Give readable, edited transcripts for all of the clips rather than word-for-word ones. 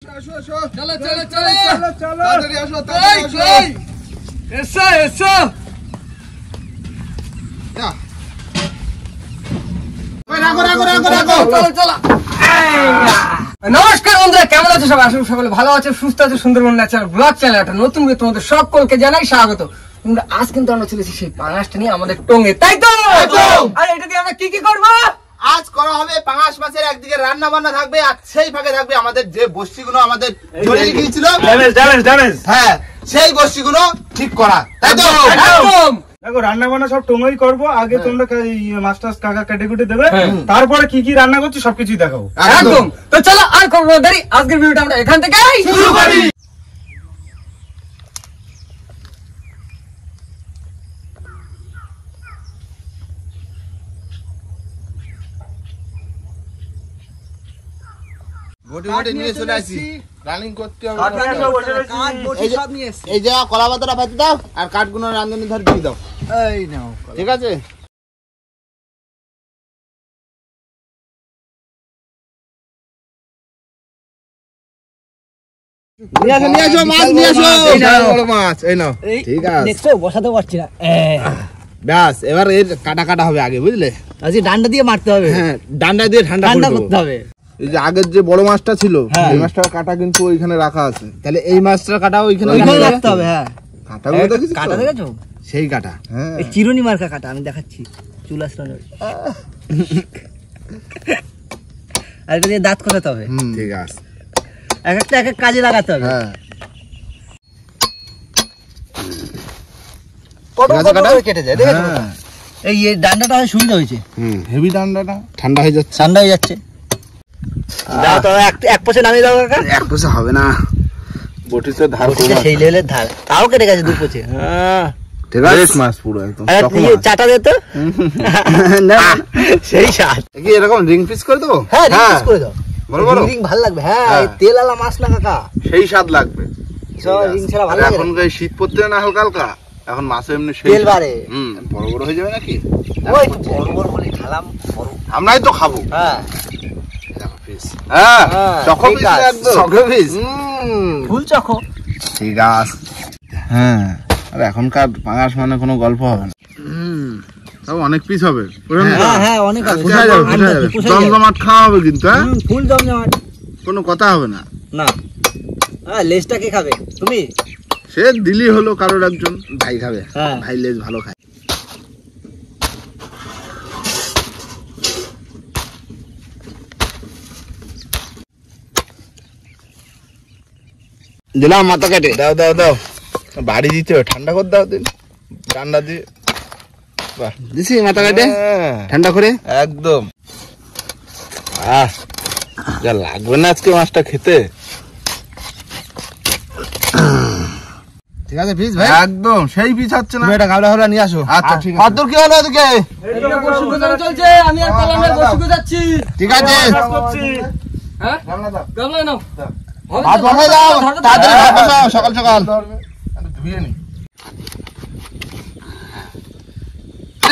চলো চলো চলো চলো তাড়াতাড়ি আসো তাড়াতাড়ি আসো এসো নমস্কার বন্ধুরা, কেমন আছো সবাই? আসলে সকলে ভালো আছে, সুস্থ আছে। সুন্দরবন ন্যাচারাল ব্লগ চ্যানেল একটা নতুন ভিডিও তোমাদের সকলকে জানাই স্বাগত। তোমরা আজ কিন্তু আমরা চলেছি সেই পাঙাশটা নিয়ে আমাদের টঙ্গে, তাই তো? আর এটা দিয়ে আমরা কি কি করবো? আজ করা হবে পাঙাশ মাছের, একদিকে রান্না বান্না থাকবে আর সেই ফাঁকে থাকবে আমাদের যে বস্তিগুলো আমাদের জড়িয়ে গিয়েছিল, হ্যাঁ সেই বস্তিগুলো ঠিক করা, তাই তো? একদম। দেখো রান্না বান্না সব টঙ্গই করবো। আগে তোমরা মাছ টাছ কাকা কেটে কুটে দেবে, তারপরে কি কি রান্না করছি সবকিছুই দেখাবো। একদম। তো চলো আর করবো দেরি, আজকের ভিডিওটা আমরা এখান থেকে শুরু করি। নিয়ে চলে আসি, রানিং করতে হবে। নিয়ে এই যে কলা পাতাটা ভাতে দাও আর কাঠগুলো রাঁধুনি ধর দিয়ে দাও, এই নাও। ঠিক আছে? নিয়ে আসো মাছ, নিয়ে আসো বড় মাছ, এই নাও। ঠিক আছে, নেক্সট বসাতে পারছি না। ব্যাস এবার এর কাটা কাটা হবে আগে, বুঝলে? আজকে ডান্ডা দিয়ে মারতে হবে, হ্যাঁ ডান্ডা দিয়ে ঠান্ডা করতে হবে। এই যে আগের যে বড় মাছটা ছিল এই মাছটার কাটা কিন্তু ওইখানে রাখা আছে, তাহলে এই মাছটার কাটা ওইখানে রাখতে হবে। হ্যাঁ কাটাগুলো দেখেছিস? কাটা দেখেছো? সেই কাটা, হ্যাঁ এই চিরুনি মার্কা কাটা আমি দেখাচ্ছি, চুল আসলে। আর এটা দিয়ে দাঁত করাতে হবে। ঠিক আছে, এক একটা এক এক কাজে লাগাতে হবে। হ্যাঁ কত ঠিক আছে, কাটা কেটে যায় দেখেছো? এই ডান্ডাটা হয় সুবিধা হয়েছে, হেভি ডান্ডাটা ঠান্ডা হয়ে যাচ্ছে, ঠান্ডা হয়ে যাচ্ছে। দাও তো এক পয়সা নামিয়ে দাও কাকা। এক পয়সা হবে না, বটিতে ধার সেই লেভেলের ধার, তাও কেটে গেছে দু পয়সা। ঠিক আছে, মাছ পুরো একদম চাটা দে তো, সেই স্বাদ। কি এরকম রিং পিস করে দেবো? হ্যাঁ রিং পিস করে দাও, বড় বড় রিং ভালো লাগবে। হ্যাঁ তেল আলা মাছ না কাকা, সেই স্বাদ লাগবে। রিং ছাড়া ভালো লাগে। এখন শীত পড়তে না হালকা হালকা, এখন মাছে এমনি তেল বাড়ে, বড় বড় হয়ে যাবে নাকি? ওই বড় বড় বলে খালাম বড়, আমরাই তো খাবো। হ্যাঁ হ্যাঁ চকো পিস, একদম চকো পিস, ফুল চকো। ঠিক আছে, হ্যাঁ। আর এখনকার পাঙাশ মানে কোনো গল্প হবে না, সব অনেক পিস হবে। হ্যাঁ হ্যাঁ অনেক হবে, পোষা যাবে, জমজমাট খাওয়া হবে কিন্তু, হ্যাঁ ফুল জমজমাট, কোনো কথা হবে না। না হ্যাঁ লেজটা কে খাবে? তুমি? সে দিলি হলো কারোর একজন ভাই খাবে, হ্যাঁ ভাই লেজ ভালো খায়। দিলাম মাথা কেটে, দাও দাও দাও, বাড়ি দিতে হবে, ঠান্ডা করে দাও দিন, ঠান্ডা দিয়ে দিছি মাথা কেটে ঠান্ডা করে একদম। যা লাগবে না আজকে মাছটা খেতে। ঠিক আছে পিস ভাই, একদম সেই পিস হচ্ছে না, এটা গাবলা হলো নিয়ে আসো। আচ্ছা ঠিক আছে, কত কি হলো ওদিকে? এদিকে বসু গোজানো চলছে, আমি আর কলামে বসু গোজাচ্ছি। ঠিক আছে, হ্যাঁ গামলা নাও, ভাত বসাই দাও তাড়াতাড়ি, ভাত বসাও সকাল সকাল। ধুয়ে নি,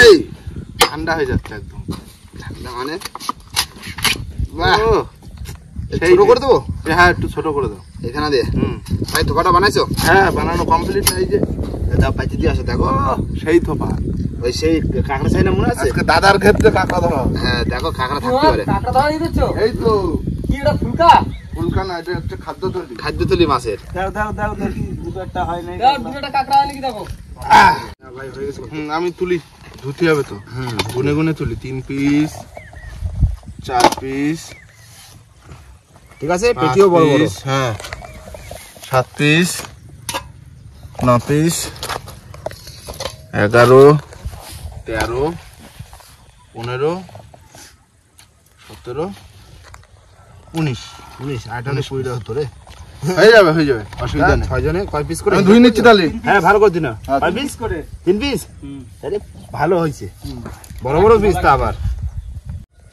এই ঠান্ডা হয়ে যাচ্ছে একদম, ঠান্ডা মানে ছোট করে দেবো। হ্যাঁ একটু ছোট করে দাও এখানে দিয়ে। ভাই থোপাটা বানাইছো? হ্যাঁ বানানো কমপ্লিট। এই যে দাও পাইতে দিয়ে আসো, দেখো সেই থোপা, ওই সেই কাঁকড়া চাই না মনে আছে? দাদার ক্ষেত্রে কাঁকড়া ধরো। হ্যাঁ দেখো কাঁকড়া থাকতে পারে। কাঁকড়া ধরা দিচ্ছ? এই তো কি এটা ফুলকা? ফুলকা না, এটা হচ্ছে খাদ্যতলি, খাদ্যতলি মাছের। দাও দাও দাও দেখি দুটো একটা হয় নাই। দাও দুটোটা কাঁকড়া আনি কি দেখো। ভাই হয়ে গেছে। আমি তুলি, ধুতে হবে তো, গুনে গুনে তুলি। 3 পিস, 4 পিস, ঠিক আছে। পেটিও বড় বড়, হ্যাঁ 7 পিস, 9 পিস, 11, 13, 15, 17, 19, 18, 20 হতো রে। হয়ে যাবে হয়ে যাবে, অসুবিধা নেই। 6 জনে কয় পিস করে? আমি ধুই নিচ্ছি তাহলে। হ্যাঁ ভালো করে দিন। 5 পিস করে, 3 পিস। আরে ভালো হয়েছে, বড় বড় পিস তো। আবার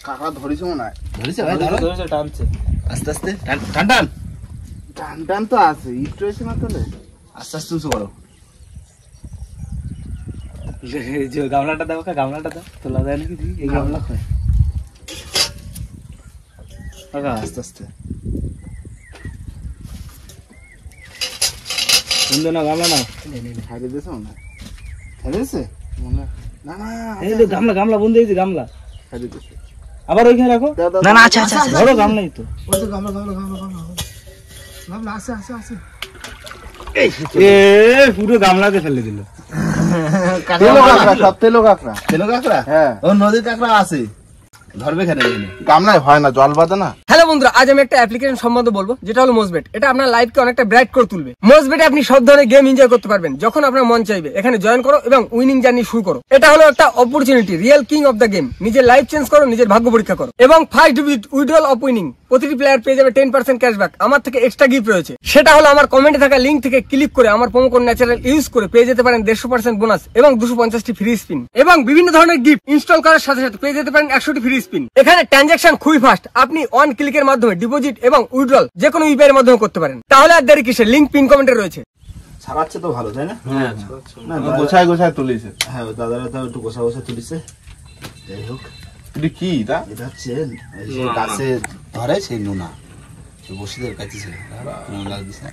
কাঁকড়া ধরিস মনে হয়? ধরিস ভাই, ধরো টানছে আস্তে আস্তে, টান টান টান টান তো আছে, ইট রয়েছে না তাহলে আস্তে আস্তে উঁচু করো। যে গামলাটা দাও, গামলাটা দাও, তোলা যায় নাকি? এই গামলা খায় আস্তে আস্তে। বন্ধু না গামলা না ছাড়িয়ে দিয়েছে মনে হয় ছাড়িয়ে দিয়েছে মনে হয় না না এই তো গামলা গামলা বন্ধু এই যে গামলা ছাড়িয়ে দিয়েছে আবার ওইখানে রাখো না না আচ্ছা আচ্ছা বড় গামলাই তো ওই তো গামলা গামলা গামলা গামলা গামলা আছে আছে আছে এ পুরো গামলাতে ফেলে দিল তেলো কাঁকড়া সব তেলো কাঁকড়া তেলো কাঁকড়া হ্যাঁ ও নদীর কাঁকড়া আছে ধরবে কেন গামলায় হয় না জল বাঁধে না। হ্যালো বন্ধুরা, আজ আমি একটা অ্যাপ্লিকেশন সম্বন্ধে বলবো যেটা হলো মোজবেট। এটা আপনার লাইফকে অনেকটা ব্রাইট করে তুলবে। মোজবেটে আপনি সব ধরনের গেম এনজয় করতে পারবেন যখন আপনার মন চাইবে। এখানে জয়েন করো এবং উইনিং জার্নি শুরু করো। এটা হলো একটা opportunity, real king of the game. নিজের লাইফ চেঞ্জ করো, নিজের ভাগ্য পরীক্ষা করো এবং ফার্স্ট উইথড্রল অফ উইনিং। প্রতিটি প্লেয়ার পেয়ে যাবে 10% ক্যাশব্যাক। আমার থেকে এক্সট্রা গিফট রয়েছে, সেটা হলো আমার কমেন্টে থাকা লিঙ্ক থেকে ক্লিক করে আমার প্রোমো কোড ন্যাচারাল ইউজ করে পেয়ে যেতে পারেন 150% বোনাস এবং 250টি ফ্রি স্পিন এবং বিভিন্ন ধরনের গিফট ইনস্টল করার সাথে সাথে পেয়ে যেতে পারেন 100টি ফ্রি স্পিন। এখানে ট্রানজাকশন খুবই ফাস্ট, আপনি ওয়ান ক্লিকের মাধ্যমে ডিপোজিট এবং উইথড্রল যে কোনো ইউপিআই এর মাধ্যমে করতে পারেন। তাহলে আর দেরি কিসের, লিঙ্ক পিন কমেন্টে রয়েছে। ছাড়াচ্ছে তো ভালো তাই না? হ্যাঁ না গোছায় গোছায় তুলিছে। হ্যাঁ দাদারা তো একটু গোছা গোছা তুলিছে। যাই হোক এটা কি এটা হচ্ছে এই যে গাছে ধরে সেই নোনা বসিদের কাছে ছিল নোনা দিছে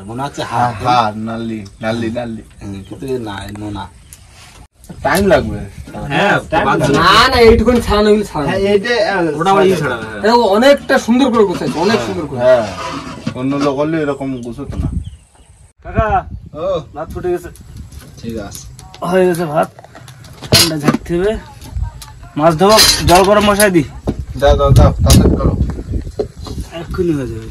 মনে হচ্ছে হার নালি নালি নালি কিন্তু না নোনা টাইম লাগবে। হ্যাঁ না না এইটুকুনি ছাড়ানো হলে ছাড়ানো। হ্যাঁ এইটা ওটা আমার ইয়ে ছাড়া এটা অনেকটা সুন্দর করে গোছাইছে, অনেক সুন্দর করে। হ্যাঁ অন্য লোক হলে এরকম গুছোতো না। কাকা ও ভাত ফুটে গেছে, ঠিক আছে হয়ে গেছে ভাত। ঠান্ডা ঝাঁকতে হবে, মাছ ধোবো, জল গরম বসাই দি, যাও যাও যাও তাড়াতাড়ি করো। এক্ষুনি হয়ে যাবে।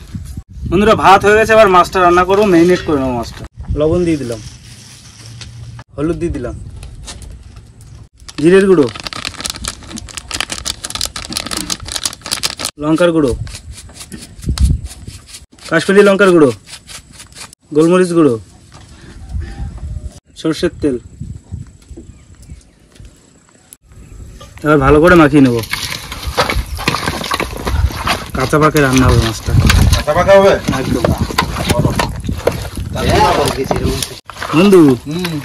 বন্ধুরা ভাত হয়ে গেছে, এবার মাছটা রান্না করবো, ম্যারিনেট করে নেবো মাছটা। লবণ দিয়ে দিলাম, হলুদ দিয়ে দিলাম, জিরের গুঁড়ো, লঙ্কার গুঁড়ো, কাশ্মীরি লঙ্কার গুঁড়ো, গোলমরিচ গুঁড়ো, সর্ষের তেল। এবার ভালো করে মাখিয়ে নেব। কাঁচা পাকে রান্না হবে মাছটা, কাঁচা পাকা হবে একদম। বন্ধু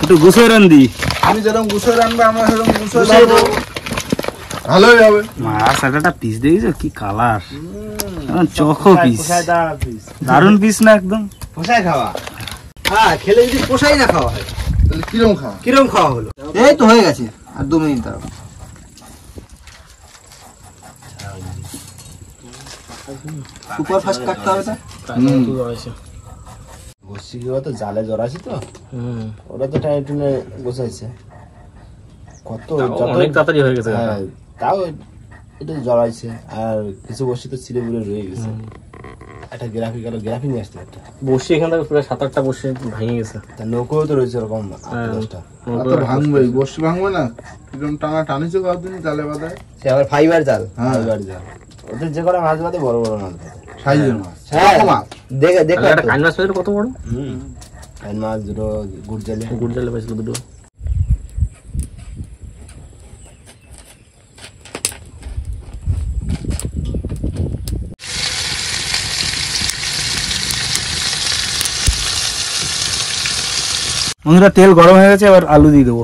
একটু গুছিয়ে রান্ধি। আমি যেরকম গুছিয়ে রান্না আমরা সেরকম গুছিয়ে রান্না ভালোই হবে। মাছ একটা পিস দেখেছো কি কালার, চখো পিস, দারুন পিস না একদম। পোষায় খাওয়া, হ্যাঁ খেলে যদি পোষাই না খাওয়া হয় তাহলে কিরম খাওয়া? কিরম খাওয়া হলো? এই তো হয়ে গেছে, আর 2 মিনিট দাঁড়াও। সুপার ফাস্ট কাটতে হবে তো। বসছি কি তো জালে জড়াছি তো ওরা তো টাইম টেনে গোছাইছে কত অনেক তাড়াতাড়ি হয়ে গেছে। হ্যাঁ তাও এটা জড়াইছে আর কিছু বসে তো ছিঁড়ে বুড়ে রয়ে গেছে। একটা গ্রাফি নিয়ে আসতে একটা বসে এখান থেকে পুরো 7-8টা বসে ভেঙে গেছে। তা নৌকোও তো রয়েছে ওরকম 8-10টা। ভাঙবে বসে ভাঙবে না, কিরকম টানা টানিছে কতদিন জালে বাঁধায়। সে আবার ফাইবার জাল, ফাইবার জাল, ওদের যে কটা মাছ বাদে বড় বড় মাছ বাদে, সাইজের মাছ। হ্যাঁ মাছ দেখে দেখে একটা কান মাছ পেয়েছিল কত বড়, কান মাছ দুটো গুড় জালে গুড় জালে পেয়েছিল দুটো। বন্ধুরা তেল গরম হয়ে গেছে, এবার আলু দিয়ে দেবো।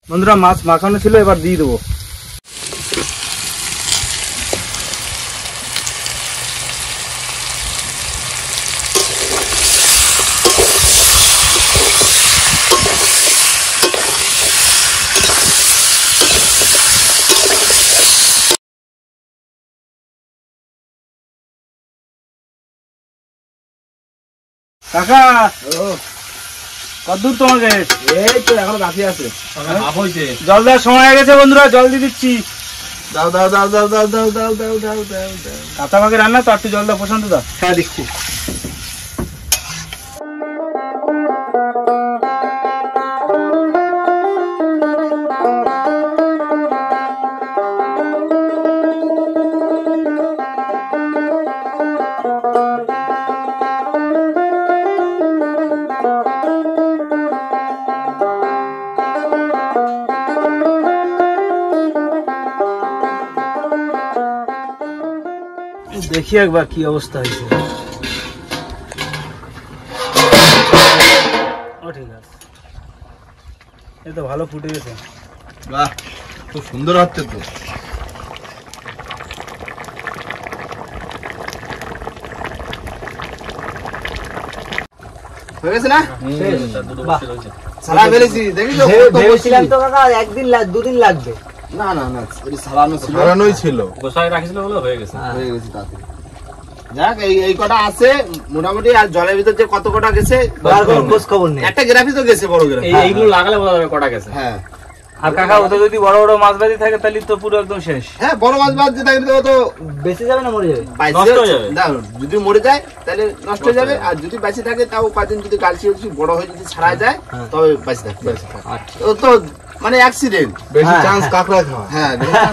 বন্ধুরা মাছ মাখানো ছিল, এবার দিয়ে দেবো। কাকা কতদূর তোমাকে? এই তো এখন বাকি আছে, জল দেওয়ার সময় হয়ে গেছে বন্ধুরা, জল দিয়ে দিচ্ছি। দাও দাও দাও দাও দাও দাও দাও দাও দাও দাও দাও। কাঁচা পাকে রান্না তো, একটু জল দাও প্রশান্ত দা। হ্যাঁ দিচ্ছি। দেখি একবার কি অবস্থা হয়েছে। ও ঠিক আছে, এই তো ভালো ফুটে গেছে। বাহ, খুব সুন্দর হচ্ছে তো। হয়ে গেছে না? সারা ফেলেছি, দেখিস ভেবেছিলাম তো কাকা একদিন দুদিন লাগবে। না না না, ওই সারানোই ছিল, গোসাই রাখিছিল বলে হয়ে গেছে। হয়ে গেছে তাতে। যাক, এই কটা আছে মোটামুটি। আর জলের ভিতর যে কত কটা গেছে খোঁজ খবর নেই। একটা গ্রাফি তো গেছে, বড় গ্রাফি। এইগুলো লাগালে বোঝা যাবে কটা গেছে। হ্যাঁ আর কাকা ওটা যদি বড় বড় মাছ বাজি থাকে তাহলে তো পুরো একদম শেষ। হ্যাঁ, বড় মাছ বাদ দিয়ে থাকলে তো বেঁচে যাবে না মরে যাবে? নষ্ট হয়ে যাবে। দাও, যদি মরে যায় তাহলে নষ্ট হয়ে যাবে, আর যদি বেঁচে থাকে তাও কয়েকদিন যদি গালছি বড় হয়ে যদি ছাড়া যায় তবে বেঁচে থাকবে। ও তো মানে অ্যাক্সিডেন্ট, বেশি চান্স কাঁকড়া খাওয়া। হ্যাঁ,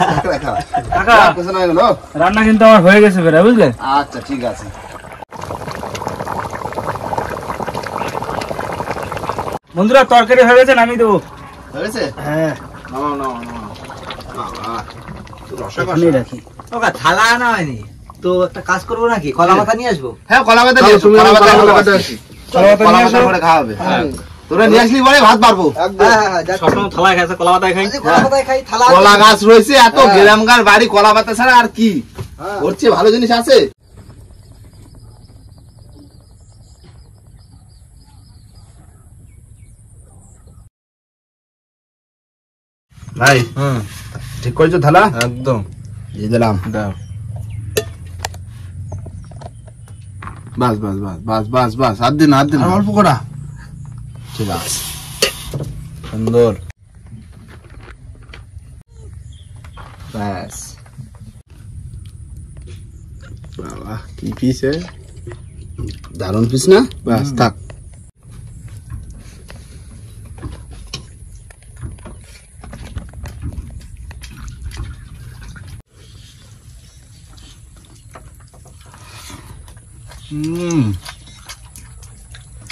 কাঁকড়া খাওয়া। কাকা কিছু না গেল। রান্না কিন্তু আমার হয়ে গেছে বেরা, বুঝলে? আচ্ছা ঠিক আছে। বন্ধুরা তরকারি হয়ে গেছে, নামিয়ে দেবো। হয়ে গেছে? হ্যাঁ, নামাও নামাও নামাও। রসা এখানেই রাখি। ওকা থালা আনা হয়নি তো, একটা কাজ করবো নাকি, কলা পাতা নিয়ে আসবো? হ্যাঁ, কলা পাতা নিয়ে এসো, কলা পাতা আসি। কলা পাতা কলা নিয়ে পাতা এসো। করে খাওয়াবে। হ্যাঁ, তোরা নিয়ে আসলি বলে ভাত পারবো। সবসময় থালায় খাইছে, কলা পাতায় খাই। কলা পাতায় খাই, থালা কলা গাছ রয়েছে এত, গ্রামগার বাড়ি, কলা পাতা ছাড়া আর কি ওর চেয়ে ভালো জিনিস আছে? ভাই ঠিক করেছো থালা? একদম দিয়ে দিলাম। বাস বাস বাস বাস বাস বাস, হাত দিন হাত দিন, অল্প করা। ঠিক আছে, সুন্দর। ব্যাস, বাবা কি পিস, দারুণ পিস না? ব্যাস থাক।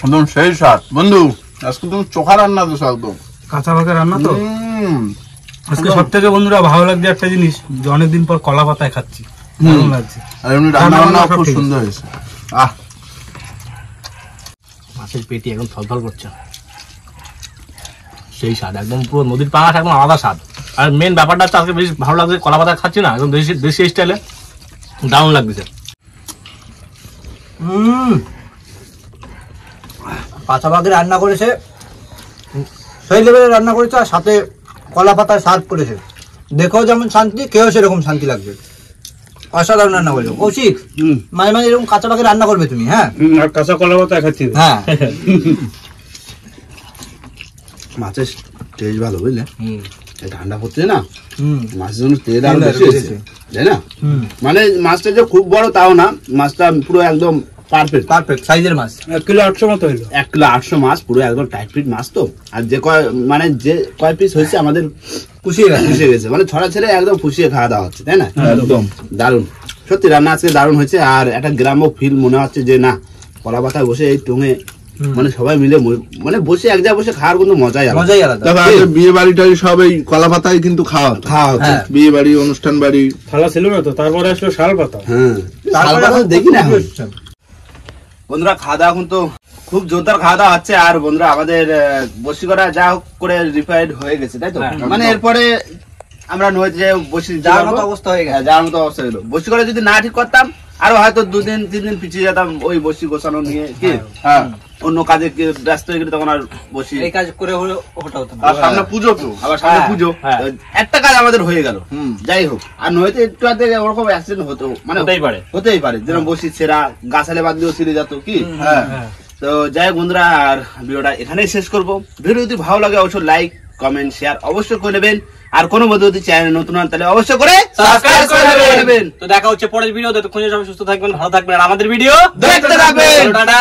একদম সেই স্বাদ বন্ধু, আজকে তুমি চোখা রান্না তো একদম কাঁচা পাকা রান্না তো। আজকে সব থেকে বন্ধুরা ভালো লাগছে একটা জিনিস, যে অনেকদিন পর কলা পাতায় খাচ্ছি, দারুণ লাগছে। আর এমনি রান্না বান্না খুব সুন্দর হয়েছে। মাছের পেটি একদম থলথল করছে, সেই স্বাদ একদম পুরো নদীর পাঙাশ, একদম আলাদা স্বাদ। আর মেন ব্যাপারটা হচ্ছে আজকে বেশ ভালো লাগছে, কলা পাতা খাচ্ছি না, একদম দেশি দেশি স্টাইলে দারুণ লাগছে। কাঁচা পাখি রান্না করেছে, সেই লেভেলে রান্না করেছে, আর সাথে কলা পাতায় সার্ভ করেছে। দেখেও যেমন শান্তি, খেয়েও সেরকম শান্তি লাগবে। অসাধারণ রান্না করেছো কৌশিক। মাঝে মাঝে এরকম কাঁচা পাখি রান্না করবে তুমি। হ্যাঁ, আর কাঁচা কলা পাতায় খাচ্ছি। হ্যাঁ। মাছের টেস্ট ভালো, বুঝলে? ঠান্ডা পড়ছে না, হুম, মাছের জন্য তেল আরো বেশি হয়েছে, তাই না? মানে মাছটা যে খুব বড় তাও না, মাছটা পুরো একদম পারফেক্ট পারফেক্ট সাইজের মাছ। 1 কিলো 800 মতো হইলো। 1 কিলো 800 মাছ, পুরো একদম টাইট ফিট মাছ তো। আর যে কয় পিস হয়েছে আমাদের পুষিয়ে গেছে, মানে ছড়া ছেড়ে একদম পুষিয়ে খাওয়া দাওয়া হচ্ছে, তাই না? একদম দারুণ, সত্যি রান্না আজকে দারুণ হয়েছে। আর একটা গ্রাম্য ফিল মনে হচ্ছে যে না, কলা পাতায় বসে এই টুঙে মানে সবাই মিলে মানে বসে এক জায়গায় বসে খাওয়ার কিন্তু মজাই আলাদা। বিয়ে বাড়ি টাড়ি সব এই কলা পাতায় কিন্তু খাওয়া হচ্ছে, বিয়ে বাড়ি, অনুষ্ঠান বাড়ি। থালা ছিল না তো, তারপরে আসলো শাল পাতা। হ্যাঁ, দেখি না বন্ধুরা, খাওয়া দাওয়া কিন্তু খুব জোরদার খাওয়া দাওয়া হচ্ছে। আর বন্ধুরা, আমাদের বসি করা যা হোক করে রিফাইন্ড হয়ে গেছে, তাই তো? মানে এরপরে আমরা নদীতে যে বসি যাওয়ার মতো অবস্থা হয়ে গেছে, যাওয়ার মতো অবস্থা হলো। বসি করে যদি না ঠিক করতাম আরো হয়তো 2-3 দিন পিছিয়ে যেতাম ওই বসি গোছানো নিয়ে। কি হ্যাঁ, অন্য কাজে ব্যস্ত হয়ে গেলে তখন আর বসি এই কাজ করে ওটা হতো না। আর সামনে পুজো তো, আবার সামনে পুজো, একটা কাজ আমাদের হয়ে গেল। যাই হোক, আর নয়তো একটু আধে ওরকম অ্যাক্সিডেন্ট হতো, মানে হতেই পারে, যেরকম বসি ছেঁড়া, গাছালে বাদ দিয়েও ছিঁড়ে যেত। কি হ্যাঁ, তো যাই হোক বন্ধুরা, আর ভিডিওটা এখানেই শেষ করবো। ভিডিও যদি ভালো লাগে অবশ্যই লাইক, কমেন্ট, শেয়ার অবশ্যই করে নেবেন। আর কোনো বন্ধু যদি চ্যানেল নতুন হন তাহলে অবশ্যই করে সাবস্ক্রাইব করে নেবেন। তো দেখা হচ্ছে পরের ভিডিও। ততক্ষণ সবাই সুস্থ থাকবেন, ভালো থাকবেন, আর আমাদের ভিডিও দেখতে থাকবেন। টাটা।